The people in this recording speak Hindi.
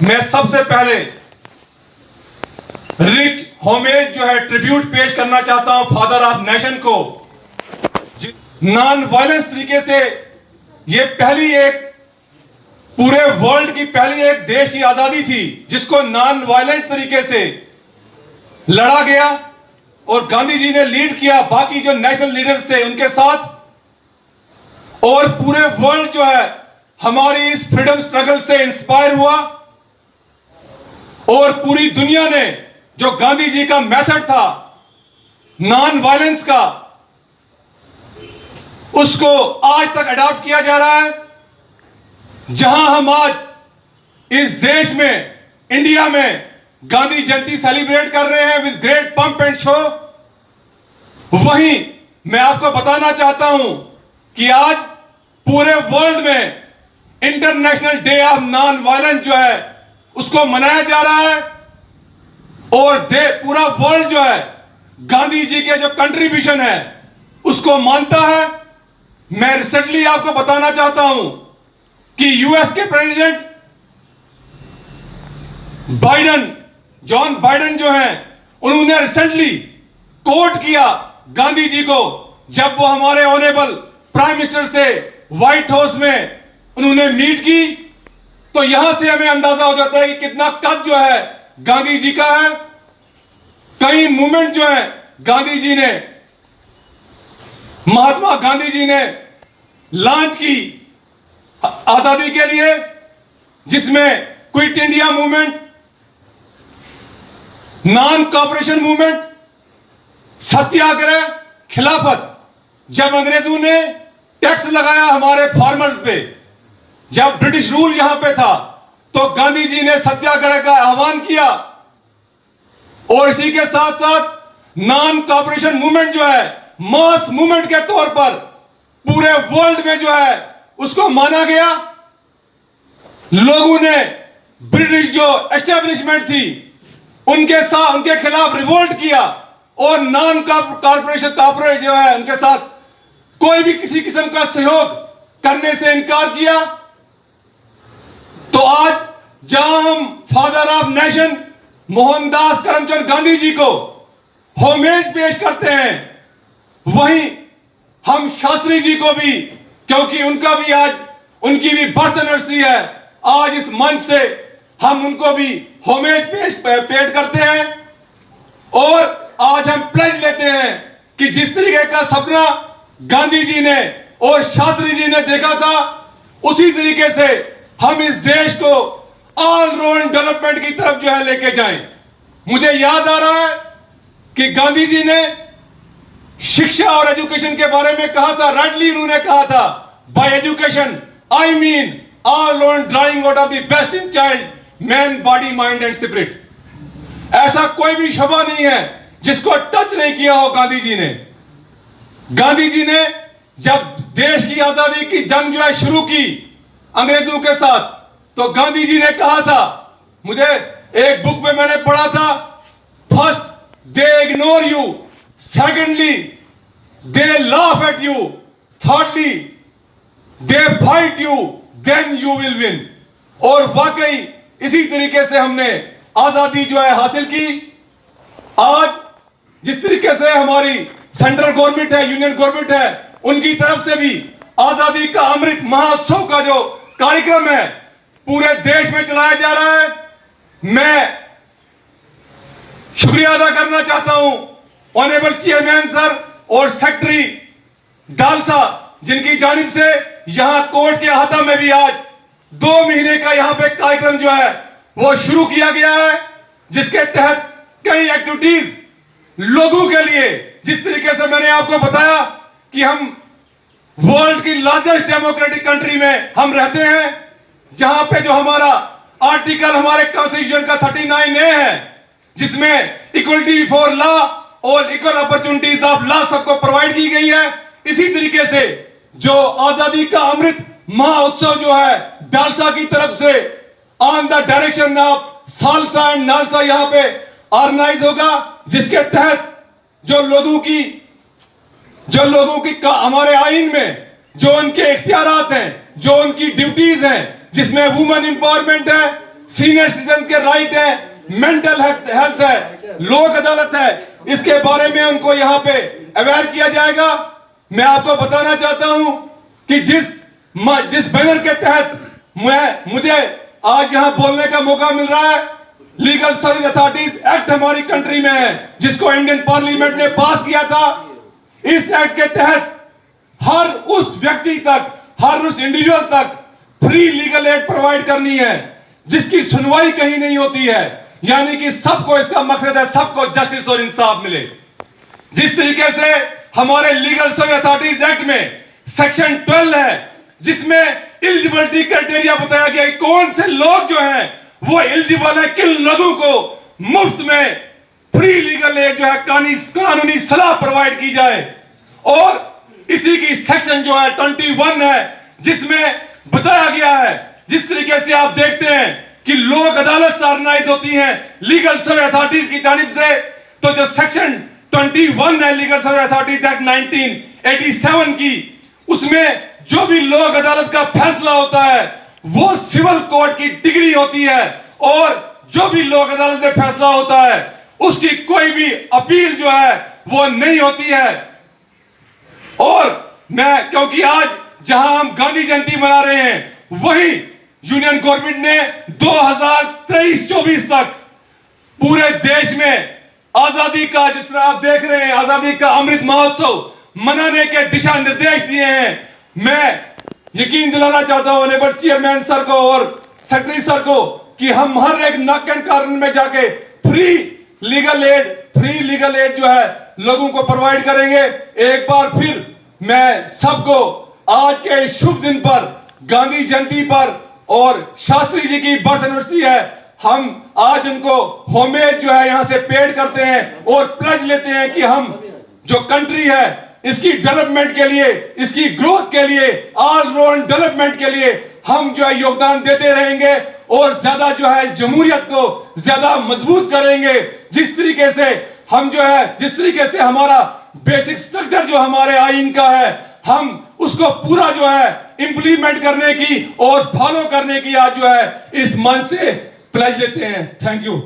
मैं सबसे पहले रिच होमेज जो है ट्रिब्यूट पेश करना चाहता हूं फादर ऑफ नेशन को। नॉन वायलेंस तरीके से ये पहली एक पूरे वर्ल्ड की पहली एक देश की आजादी थी जिसको नॉन वायलेंट तरीके से लड़ा गया और गांधी जी ने लीड किया बाकी जो नेशनल लीडर्स थे उनके साथ, और पूरे वर्ल्ड जो है हमारी इस फ्रीडम स्ट्रगल से इंस्पायर हुआ और पूरी दुनिया ने जो गांधी जी का मेथड था नॉन वायलेंस का उसको आज तक अडॉप्ट किया जा रहा है। जहां हम आज इस देश में इंडिया में गांधी जयंती सेलिब्रेट कर रहे हैं with great pump and show, वहीं मैं आपको बताना चाहता हूं कि आज पूरे वर्ल्ड में international day of non violence जो है उसको मनाया जा रहा है और पूरा वर्ल्ड जो है गांधी जी के जो कंट्रीब्यूशन है उसको मानता है। मैं रिसेंटली आपको बताना चाहता हूं कि यूएस के प्रेसिडेंट जॉन बाइडेन जो हैं उन्होंने रिसेंटली कोट किया गांधी जी को जब वो हमारे ऑनरेबल प्राइम मिनिस्टर से व्हाइट हाउस में उन्होंने मीट की, तो यहां से हमें अंदाजा हो जाता है कि कितना कद जो है गांधी जी का है। कई मूवमेंट जो है गांधी जी ने, महात्मा गांधी जी ने लॉन्च की आजादी के लिए, जिसमें quit India movement, non cooperation movement, Satyagraha, Khilafat. जब अंग्रेजों ने टैक्स लगाया हमारे फार्मर्स पे, जब ब्रिटिश रूल यहां पे था, तो गांधी जी ने सत्याग्रह का आह्वान किया और इसी के साथ साथ नॉन कॉपरेशन मूवमेंट जो है मास मूवमेंट के तौर पर पूरे वर्ल्ड में जो है उसको माना गया। लोगों ने ब्रिटिश जो एस्टेब्लिशमेंट थी उनके साथ, उनके खिलाफ रिवोल्ट किया और नॉन कॉर्पोरेट जो है उनके साथ कोई भी किसी किस्म का सहयोग करने से इनकार किया। तो आज जहां हम father of nation Mohandas Karamchand Gandhi ji को होमेज पेश करते हैं, वहीं हम शास्त्री जी को भी, क्योंकि उनका भी आज उनकी भी बर्थ एनिवर्सरी है, आज इस मंच से हम उनको भी होमेज पेश करते हैं और आज हम प्लेज लेते हैं कि जिस तरीके का सपना गांधी जी ने और शास्त्री जी ने देखा था उसी तरीके से हम इस देश को ऑल राउंड डेवलपमेंट की तरफ जो है लेके जाएं। मुझे याद आ रहा है कि गांधी जी ने शिक्षा और एजुकेशन के बारे में कहा था, राइटली उन्होंने कहा था, bye education I mean all round drawing out of the best in child man body mind and spirit. ऐसा कोई भी शोभा नहीं है जिसको टच नहीं किया हो गांधी जी ने। गांधी जी ने जब देश की आजादी की जंग जो है शुरू की अंग्रेजों के साथ, तो गांधी जी ने कहा था, मुझे एक बुक में मैंने पढ़ा था, first they ignore you, secondly they laugh at you, thirdly they fight you, then you will win. और वाकई इसी तरीके से हमने आजादी जो है हासिल की। आज जिस तरीके से हमारी सेंट्रल गवर्नमेंट है, यूनियन गवर्नमेंट है, उनकी तरफ से भी आजादी का अमृत महोत्सव का जो कार्यक्रम है पूरे देश में चलाया जा रहा है। मैं शुक्रिया अदा करना चाहता हूं ऑनरेबल चेयरमैन सर और सेक्रेटरी डालसा, जिनकी जानिब से यहां कोर्ट के अहाता में भी आज 2 महीने का यहां पे कार्यक्रम जो है वो शुरू किया गया है, जिसके तहत कई एक्टिविटीज लोगों के लिए, जिस तरीके से मैंने आपको बताया कि हम वर्ल्ड की लार्जेस्ट डेमोक्रेटिक कंट्री में हम रहते हैं, जहां पे जो हमारा आर्टिकल हमारे कॉन्स्टिट्यूशन का 39A है, जिसमें इक्वलिटी बिफोर लॉ और इक्वल अपॉर्चुनिटीज ऑफ लॉ सबको प्रोवाइड की गई है। इसी तरीके से जो आजादी का अमृत महोत्सव जो है डालसा की तरफ से on the direction of salsa and NALSA यहां पे ऑर्गेनाइज होगा, जिसके तहत जो लोगों की हमारे आइन में जो उनके इख्तियारात हैं, जो उनकी ड्यूटीज हैं, जिसमें वुमेन एम्पावरमेंट है, सीनियर सिटीजन के राइट है, मेंटल हेल्थ है, लोक अदालत है, इसके बारे में उनको यहाँ पे अवेयर किया जाएगा। मैं आपको बताना चाहता हूं कि जिस बैनर के तहत मुझे आज यहां बोलने का मौका मिल रहा है, लीगल सर्विस अथॉरिटीज एक्ट हमारी कंट्री में है, जिसको इंडियन पार्लियामेंट ने पास किया था। इस एक्ट के तहत हर उस व्यक्ति तक, हर उस इंडिविजुअल तक फ्री लीगल एड प्रोवाइड करनी है, जिसकी सुनवाई कहीं नहीं होती है। यानी कि सबको, इसका मकसद है सबको जस्टिस और इंसाफ मिले। जिस तरीके से हमारे लीगल सर्विस अथॉरिटीज एक्ट में सेक्शन 12 है, जिसमें एलिजिबिलिटी क्राइटेरिया बताया गया है, कौन से लोग जो हैं वो एलिजिबल है, किन लोगों को मुफ्त में फ्री लीगल एड जो है कानूनी सलाह प्रोवाइड की जाए। और इसी की सेक्शन जो है 21 है, जिसमें बताया गया है, जिस तरीके से आप देखते हैं कि लोक अदालत ऑर्गेनाइज होती हैं लीगल सर्विस अथॉरिटीज की जानिब से, तो जो सेक्शन 21 है लीगल सर्विस अथॉरिटीज एक्ट 1987 की, उसमें जो भी लोक अदालत का फैसला होता है वो सिविल कोर्ट की डिग्री होती है, और जो भी लोक अदालत में फैसला होता है उसकी कोई भी अपील जो है वो नहीं होती है। और मैं, क्योंकि आज जहां हम गांधी जयंती मना रहे हैं, वही यूनियन गवर्नमेंट ने 2023-24 तक पूरे देश में आजादी का, जिस तरह आप देख रहे हैं, आजादी का अमृत महोत्सव मनाने के दिशा निर्देश दिए हैं। मैं यकीन दिलाना चाहता हूं लेबर चेयरमैन सर को और सेक्रेटरी सर को कि हम हर एक नक एंड कॉर्नर में जाके फ्री लीगल एड जो है लोगों को प्रोवाइड करेंगे। एक बार फिर मैं सबको आज के इस शुभ दिन पर, गांधी जयंती पर, और शास्त्री जी की बर्थ एनिवर्सरी है, हम आज उनको होमेज जो है यहां से पेड करते हैं और प्लेज लेते हैं कि हम जो कंट्री है इसकी डेवलपमेंट के लिए, इसकी ग्रोथ के लिए, ऑल राउंड डेवलपमेंट के लिए हम जो है योगदान देते रहेंगे और ज्यादा जो है जमहूरियत को ज्यादा मजबूत करेंगे। जिस तरीके से हम जो है, जिस तरीके से हमारा बेसिक स्ट्रक्चर जो हमारे आईन का है, हम उसको पूरा जो है इंप्लीमेंट करने की और फॉलो करने की आज जो है इस मंच से प्लेज लेते हैं। Thank you.